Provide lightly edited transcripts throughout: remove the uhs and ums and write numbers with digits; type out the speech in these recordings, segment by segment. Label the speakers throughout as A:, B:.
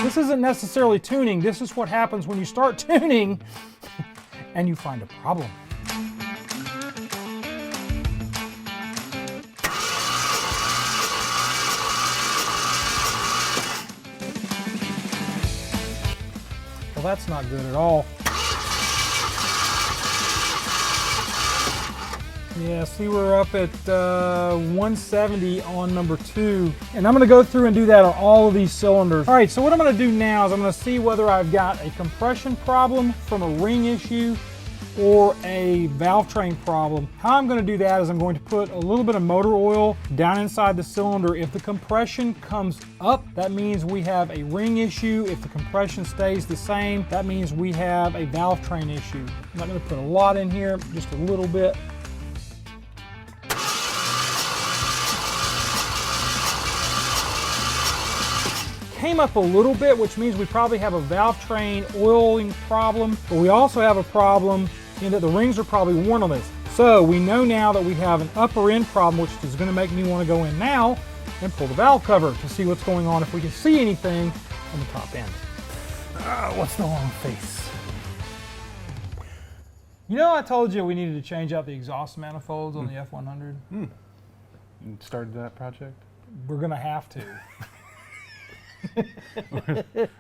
A: This isn't necessarily tuning. This is what happens when you start tuning and you find a problem. Well, that's not good at all. Yeah, see, we're up at 170 on number 2. And I'm going to go through and do that on all of these cylinders. All right, so what I'm going to do now is I'm going to see whether I've got a compression problem from a ring issue or a valve train problem. How I'm going to do that is I'm going to put a little bit of motor oil down inside the cylinder. If the compression comes up, that means we have a ring issue. If the compression stays the same, that means we have a valve train issue. I'm not going to put a lot in here, just a little bit. Came up a little bit, which means we probably have a valve train oiling problem, but we also have a problem in that the rings are probably worn on this. So we know now that we have an upper end problem, which is going to make me want to go in now and pull the valve cover to see what's going on, if we can see anything on the top end. What's the long face? You know, I told you we needed to change out the exhaust manifolds on the F100.
B: You started that project?
A: We're going to have to.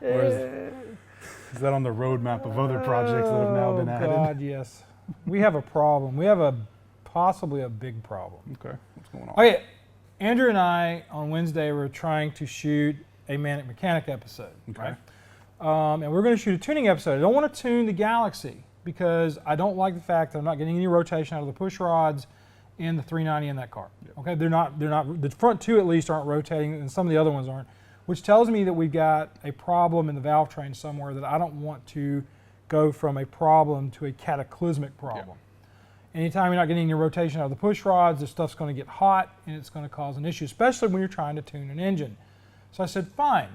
B: Or is that on the roadmap of other projects that have now been added?
A: Oh God, yes. We have a problem. We have possibly a big problem.
B: Okay, what's going on?
A: Okay, Andrew and I on Wednesday were trying to shoot a Manic Mechanic episode.
B: Okay.
A: Right? And we're going to shoot a tuning episode. I don't want to tune the Galaxy because I don't like the fact that I'm not getting any rotation out of the push rods in the 390 in that car. Yep. Okay, they're not. The front two at least aren't rotating, and some of the other ones aren't, which tells me that we've got a problem in the valve train somewhere that I don't want to go from a problem to a cataclysmic problem. Yeah. Anytime you're not getting any rotation out of the push rods, the stuff's going to get hot and it's going to cause an issue, especially when you're trying to tune an engine. So I said, fine,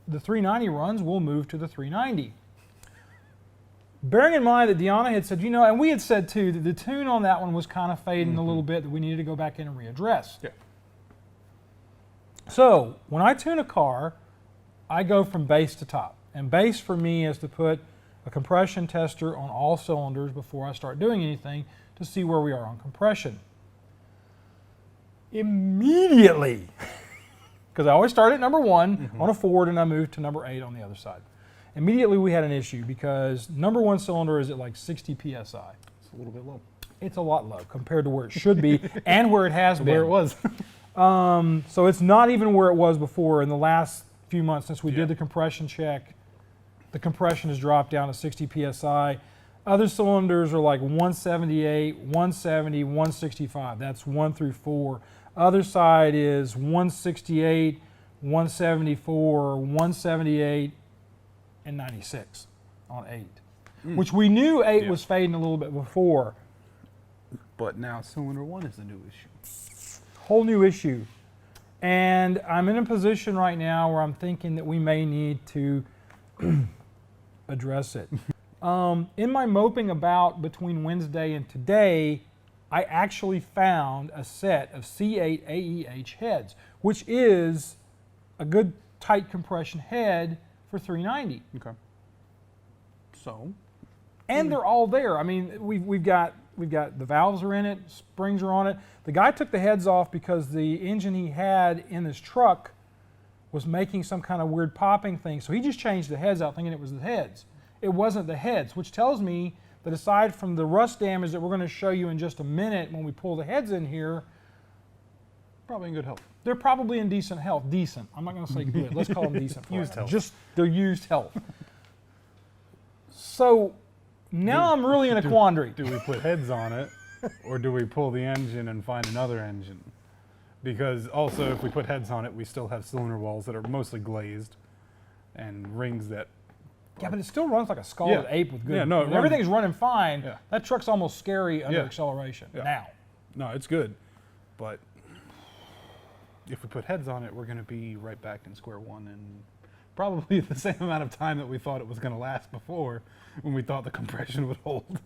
A: the 390 runs, we'll move to the 390. Bearing in mind that Deanna had said, you know, and we had said too, that the tune on that one was kind of fading a little bit, that we needed to go back in and readdress.
B: Yeah.
A: So when I tune a car, I go from base to top. And base for me is to put a compression tester on all cylinders before I start doing anything to see where we are on compression. Immediately, because I always start at number 1 on a Ford and I move to number 8 on the other side. Immediately we had an issue because number 1 cylinder is at like 60 PSI.
B: It's a little bit low.
A: It's a lot low compared to where it should be and where it has been.
B: Where it was.
A: So it's not even where it was before. In the last few months since we did the compression check, the compression has dropped down to 60 PSI. Other cylinders are like 178, 170, 165. That's 1 through 4. Other side is 168, 174, 178, and 96 on 8. Which we knew 8 was fading a little bit before.
B: But now cylinder 1 is the new issue.
A: Whole new issue. And I'm in a position right now where I'm thinking that we may need to address it. In my moping about between Wednesday and today, I actually found a set of C8 AEH heads, which is a good tight compression head for 390.
B: Okay. So?
A: And they're all there. I mean, we've got the valves are in it, springs are on it. The guy took the heads off because the engine he had in this truck was making some kind of weird popping thing. So he just changed the heads out thinking it was the heads. It wasn't the heads, which tells me that aside from the rust damage that we're going to show you in just a minute when we pull the heads in here,
B: Probably in good health.
A: they're probably in decent health. Decent. I'm not going to say good. Let's call them decent.
B: Used health.
A: Just they're used health. So now I'm really in a quandary.
B: Do we put heads on it, or do we pull the engine and find another engine? Because also, if we put heads on it, we still have cylinder walls that are mostly glazed, and rings that.
A: Yeah, but it still runs like a scalded ape with good.
B: Yeah, no,
A: I mean, everything's running fine.
B: Yeah.
A: That truck's almost scary under
B: Yeah.
A: acceleration
B: Yeah.
A: now.
B: No, it's good, but if we put heads on it, we're going to be right back in square one in probably the same amount of time that we thought it was going to last before, when we thought the compression would hold.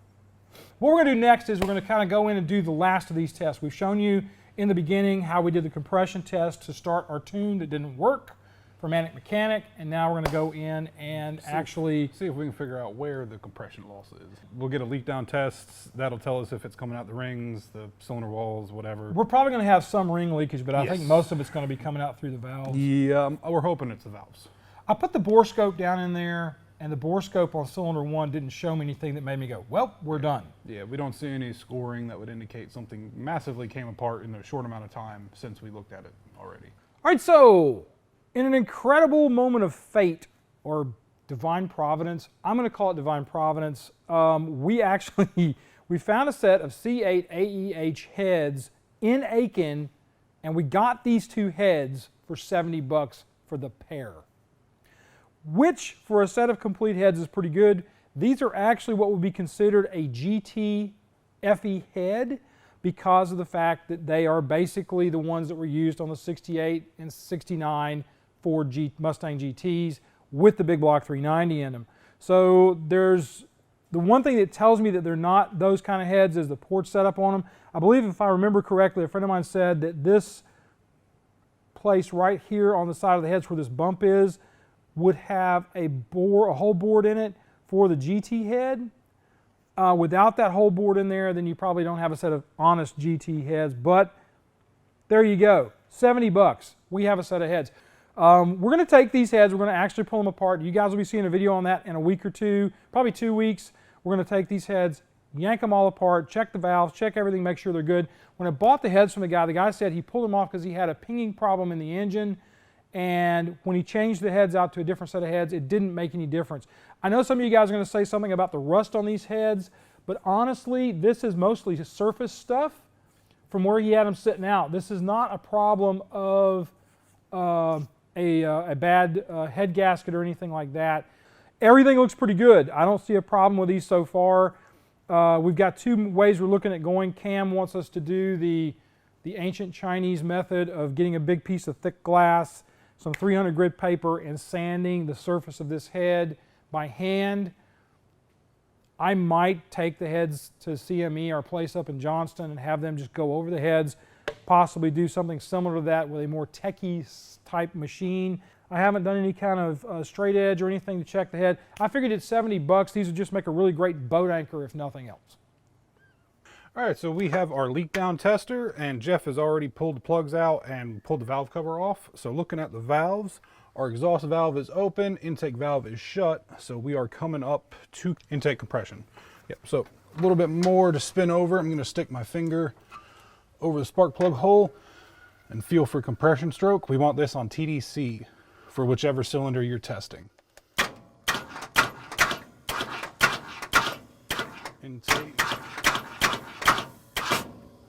A: What we're going to do next is we're going to kind of go in and do the last of these tests. We've shown you in the beginning how we did the compression test to start our tune that didn't work for Manic Mechanic, and now we're going to go in and actually
B: see if we can figure out where the compression loss is. We'll get a leak down test. That'll tell us if it's coming out the rings, the cylinder walls, whatever.
A: We're probably going to have some ring leakage, but I think
B: Yes.
A: most of it's going to be coming out through the valves.
B: Yeah, we're hoping it's the valves.
A: I put the bore scope down in there, and the bore scope on cylinder 1 didn't show me anything that made me go, well, we're done.
B: Yeah, we don't see any scoring that would indicate something massively came apart in a short amount of time since we looked at it already.
A: All right, so in an incredible moment of fate or divine providence, I'm going to call it divine providence, we found a set of C8 AEH heads in Aiken, and we got these two heads for $70 for the pair, which for a set of complete heads is pretty good. These are actually what would be considered a GT FE head because of the fact that they are basically the ones that were used on the 68 and 69 Ford Mustang GTs with the big block 390 in them. So there's the one thing that tells me that they're not those kind of heads is the port setup on them. I believe if I remember correctly, a friend of mine said that this place right here on the side of the heads where this bump is would have a whole board in it for the GT head. Without that whole board in there, then you probably don't have a set of honest GT heads, but there you go, $70. We have a set of heads. We're going to take these heads, we're going to actually pull them apart. You guys will be seeing a video on that in a week or two, probably 2 weeks. We're going to take these heads, yank them all apart, check the valves, check everything, make sure they're good. When I bought the heads from the guy said he pulled them off because he had a pinging problem in the engine, and when he changed the heads out to a different set of heads, it didn't make any difference. I know some of you guys are going to say something about the rust on these heads, but honestly, this is mostly surface stuff from where he had them sitting out. This is not a problem of a bad head gasket or anything like that. Everything looks pretty good. I don't see a problem with these so far. We've got two ways we're looking at going. Cam wants us to do the ancient Chinese method of getting a big piece of thick glass, some 300 grit paper, and sanding the surface of this head by hand. I might take the heads to CME, our place up in Johnston, and have them just go over the heads, possibly do something similar to that with a more techie type machine. I haven't done any kind of straight edge or anything to check the head. I figured at $70, these would just make a really great boat anchor if nothing else.
B: All right, so we have our leak down tester, and Jeff has already pulled the plugs out and pulled the valve cover off. So looking at the valves, our exhaust valve is open, intake valve is shut, so we are coming up to intake compression. Yep, so a little bit more to spin over. I'm gonna stick my finger over the spark plug hole and feel for compression stroke. We want this on TDC for whichever cylinder you're testing. Intake.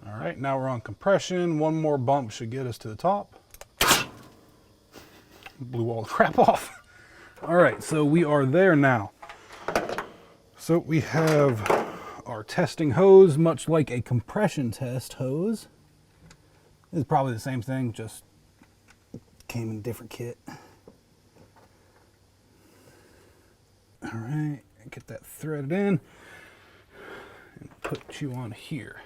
B: All right, now we're on compression. One more bump should get us to the top. Blew all the crap off. All right, so we are there now. So we have our testing hose, much like a compression test hose. It's probably the same thing, just came in a different kit. All right, get that threaded in and put you on here.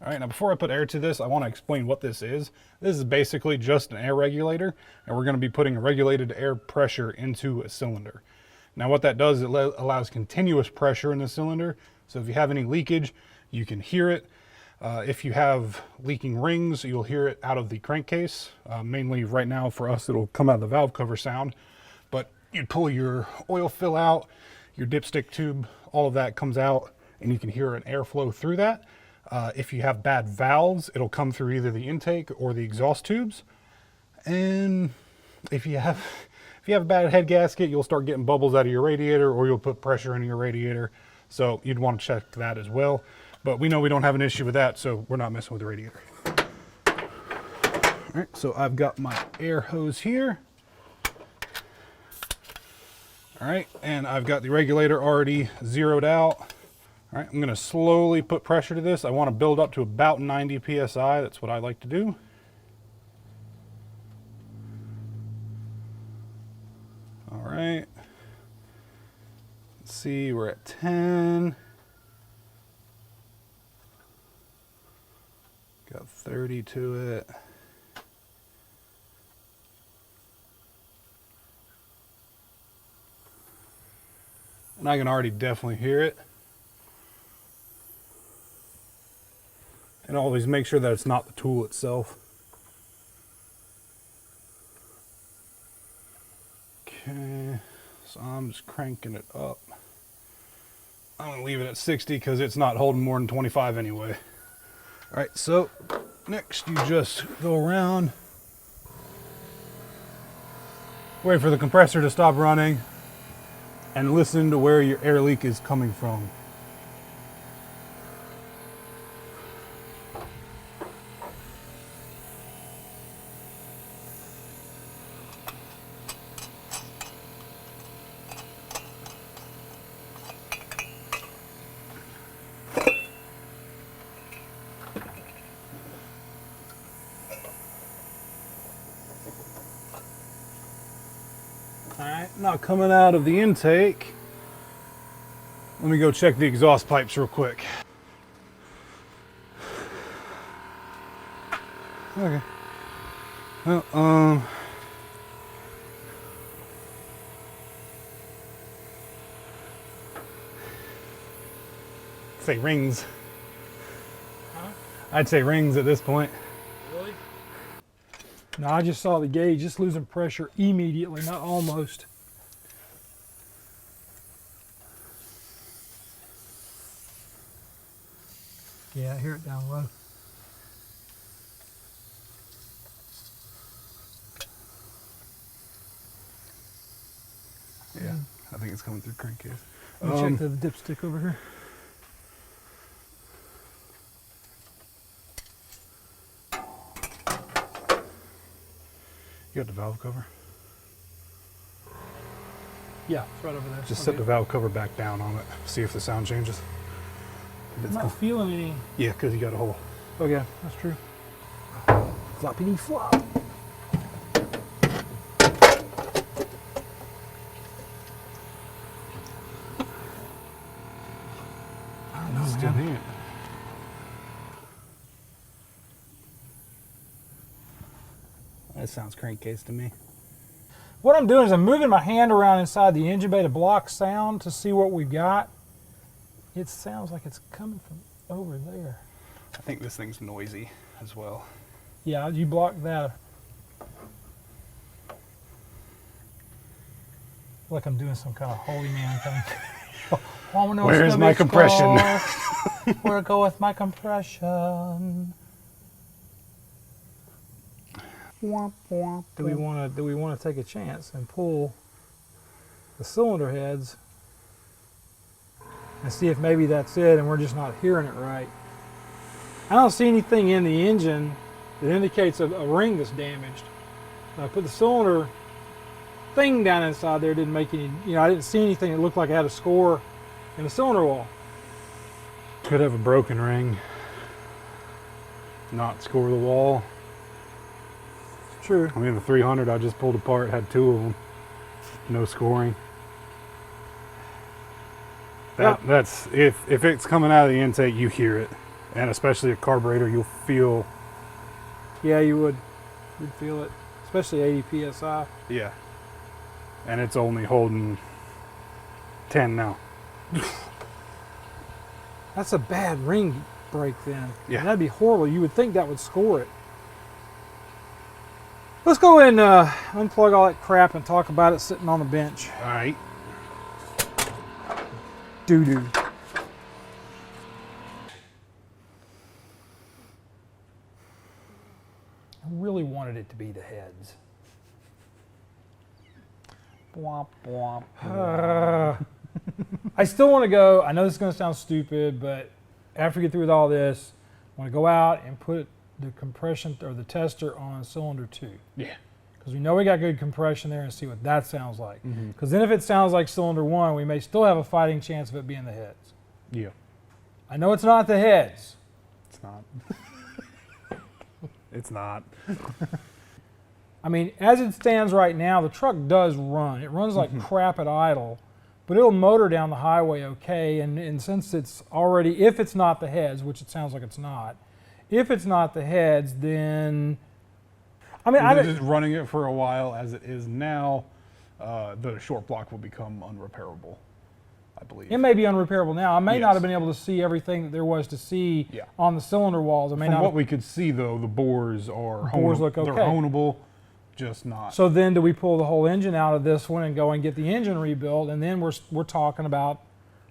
B: All right, now before I put air to this, I want to explain what this is. This is basically just an air regulator, and we're going to be putting a regulated air pressure into a cylinder. Now what that does, it allows continuous pressure in the cylinder, so if you have any leakage, you can hear it. If you have leaking rings, you'll hear it out of the crankcase. Mainly right now for us, it'll come out of the valve cover sound, but you'd pull your oil fill out, your dipstick tube, all of that comes out, and you can hear an airflow through that. If you have bad valves, it'll come through either the intake or the exhaust tubes. And if you have a bad head gasket, you'll start getting bubbles out of your radiator, or you'll put pressure into your radiator. So you'd want to check that as well. But we know we don't have an issue with that, so we're not messing with the radiator. All right, so I've got my air hose here. All right, and I've got the regulator already zeroed out. All right, I'm gonna slowly put pressure to this. I wanna build up to about 90 PSI. That's what I like to do. All right. Let's see, we're at 10. got 30 to it. And I can already definitely hear it. And always make sure that it's not the tool itself. Okay, so I'm just cranking it up. I'm gonna leave it at 60 because it's not holding more than 25 anyway. All right, so next you just go around, wait for the compressor to stop running, and listen to where your air leak is coming from. All right, now coming out of the intake, let me go check the exhaust pipes real quick. Okay. Well, say rings.
A: Huh?
B: I'd say rings at this point.
A: Really? No, I just saw the gauge just losing pressure immediately, not almost. Yeah, I hear it down low.
B: Yeah, I think it's coming through crankcase.
A: Let me check the dipstick over here.
B: You got the valve cover?
A: Yeah, it's right over there.
B: Just set the valve cover back down on it. See if the sound changes.
A: I'm not feeling any.
B: Yeah, because you got a hole.
A: Oh yeah, that's true. Floppity flop. I don't know,
B: Still
A: man.
B: in it. That sounds crankcase to me.
A: What I'm doing is I'm moving my hand around inside the engine bay to block sound to see what we've got. It sounds like it's coming from over there.
B: I think this thing's noisy as well.
A: Yeah, you blocked that. Like I'm doing some kind of holy man thing.
B: Where's my compression?
A: Where go with my compression? Do we want to take a chance and pull the cylinder heads and see if maybe that's it and we're just not hearing it right? I don't see anything in the engine that indicates a ring that's damaged. I put the cylinder thing down inside there, didn't make any, I didn't see anything that looked like it had a score in the cylinder wall.
B: Could have a broken ring. Not score the wall.
A: True.
B: I mean, the 300 I just pulled apart had 2 of them. No scoring. That's if it's coming out of the intake, you hear it, and especially a carburetor, you'll feel.
A: Yeah, you would. You'd feel it, especially 80 psi.
B: Yeah. And it's only holding 10 now.
A: That's a bad ring break then.
B: Yeah.
A: That'd be horrible. You would think that would score it. Let's go and unplug all that crap and talk about it sitting on the bench.
B: All right.
A: Doo-doo. I really wanted it to be the heads. Bwomp, bwomp. I still want to go. I know this is going to sound stupid, but after we get through with all this, I want to go out and put the compression or the tester on cylinder 2.
B: Yeah.
A: Because we know we got good compression there and see what that sounds like. Because then if it sounds like cylinder 1, we may still have a fighting chance of it being the heads.
B: Yeah.
A: I know it's not the heads.
B: It's not. It's not.
A: I mean, as it stands right now, the truck does run. It runs like crap at idle, but it'll motor down the highway okay. And since it's already, if it's not the heads, which it sounds like it's not, If it's not the heads, then I mean,
B: Just running it for a while as it is now, the short block will become unrepairable, I believe.
A: it may be unrepairable now. I may not
B: Yes.
A: have been able to see everything that there was to see
B: Yeah.
A: on the cylinder walls. I may
B: From
A: not.
B: what
A: Have,
B: we could see, though, the bores are
A: Bores look
B: They're
A: okay.
B: honable, just not.
A: so then, do we pull the whole engine out of this one and go and get the engine rebuilt? And then we're talking about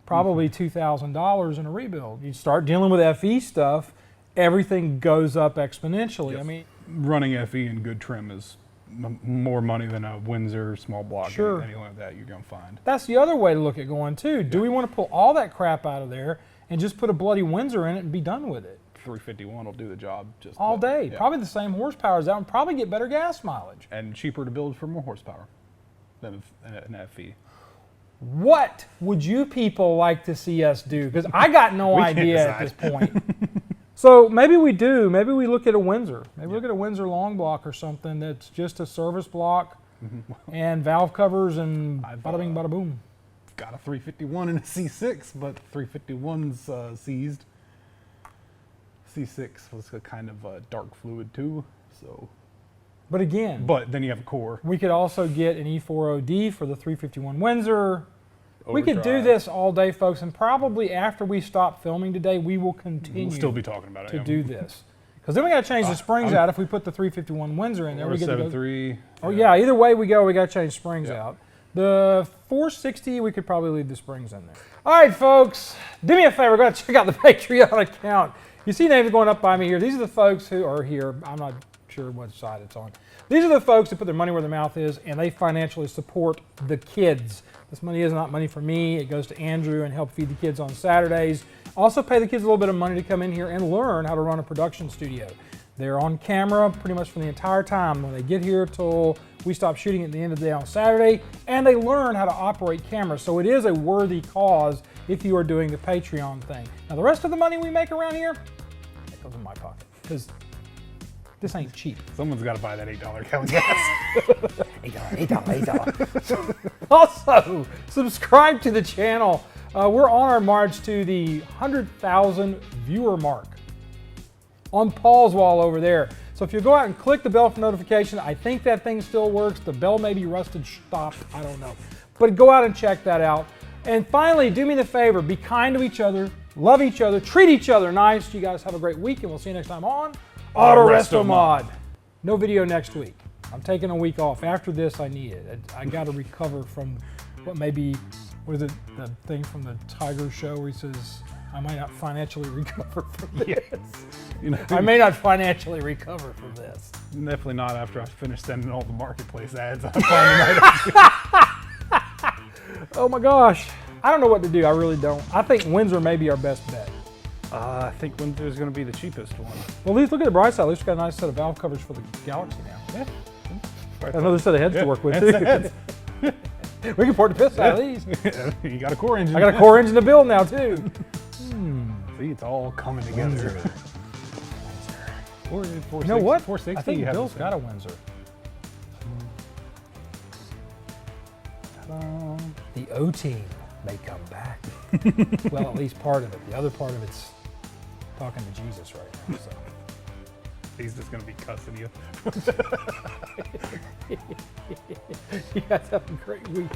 A: probably $2,000 in a rebuild. You start dealing with FE stuff, everything goes up exponentially.
B: Yes.
A: I mean,
B: Running FE in good trim is more money than a Windsor small block.
A: Sure.
B: Anything like that you're going to find.
A: that's the other way to look at going too. Do we want to pull all that crap out of there and just put a bloody Windsor in it and be done with it
B: 351 will do the job just
A: all
B: about.
A: day?
B: Yeah.
A: Probably the same horsepower as that and probably get better gas mileage.
B: And cheaper to build for more horsepower than an FE.
A: What would you people like to see us do? Because I got no
B: We can't
A: idea at this
B: decide.
A: point. So maybe we do. Maybe we look at a Windsor. Maybe look at a Windsor long block or something that's just a service block and valve covers and
B: I've,
A: bada bing, bada boom.
B: Got a 351 and a C6, but 351's seized. C6 was a kind of a dark fluid too, so.
A: But again,
B: But then you have a core.
A: we could also get an E40D for the 351 Windsor. We could do
B: overdrive.
A: this all day, folks, and probably after we stop filming today, we will continue
B: We'll still be talking about it.
A: to
B: yeah.
A: do this. Because then we got to change the springs out if we put the 351 Windsor in there.
B: Or
A: We get to go
B: 7.3.
A: Oh yeah, either way we go, we got to change springs
B: Yeah.
A: out. The 460, we could probably leave the springs in there. All right, folks, do me a favor, go check out the Patreon account. You see names going up by me here. These are the folks who are here. I'm not sure what side it's on. These are the folks who put their money where their mouth is, and they financially support the kids. This money is not money for me. It goes to Andrew and help feed the kids on Saturdays. Also pay the kids a little bit of money to come in here and learn how to run a production studio. They're on camera pretty much for the entire time when they get here till we stop shooting at the end of the day on Saturday, and they learn how to operate cameras. So it is a worthy cause if you are doing the Patreon thing. Now the rest of the money we make around here, it goes in my pocket because this ain't cheap.
B: Someone's got to buy that $8 gallon gas.
A: $8. Also, subscribe to the channel. We're on our march to the 100,000 viewer mark on Paul's wall over there. So if you go out and click the bell for notification, I think that thing still works. The bell may be rusted, stop, I don't know. But go out and check that out. And finally, do me the favor, be kind to each other, love each other, treat each other nice. You guys have a great week, and we'll see you next time on Auto Resto Mod. No video next week. I'm taking a week off. After this, I need it. I got to recover from what may be, what is it, the thing from the Tiger show where he says, I might not financially recover from this.
B: You know,
A: I may not financially recover from this.
B: definitely not after I finish sending all the marketplace ads on Friday night.
A: Oh my gosh. I don't know what to do. I really don't. I think Windsor may be our best bet.
B: I think Windsor's going to be the cheapest one.
A: Well, at least look at the bright side. At least we got a nice set of valve covers for the Galaxy now.
B: Yeah.
A: Another set of heads to work with, too.
B: Heads.
A: We can afford to piss out of these.
B: You got a core engine.
A: I got a core engine to build now, too.
B: See, it's all coming together.
A: You know what?
B: 460.
A: I think
B: you have
A: Bill's
B: the
A: got a Windsor.
B: same.
A: The O-Team may come back. Well, at least part of it. The other part of it's talking to Jesus right now. So.
B: He's just going to be cussing you.
A: You guys have a great week.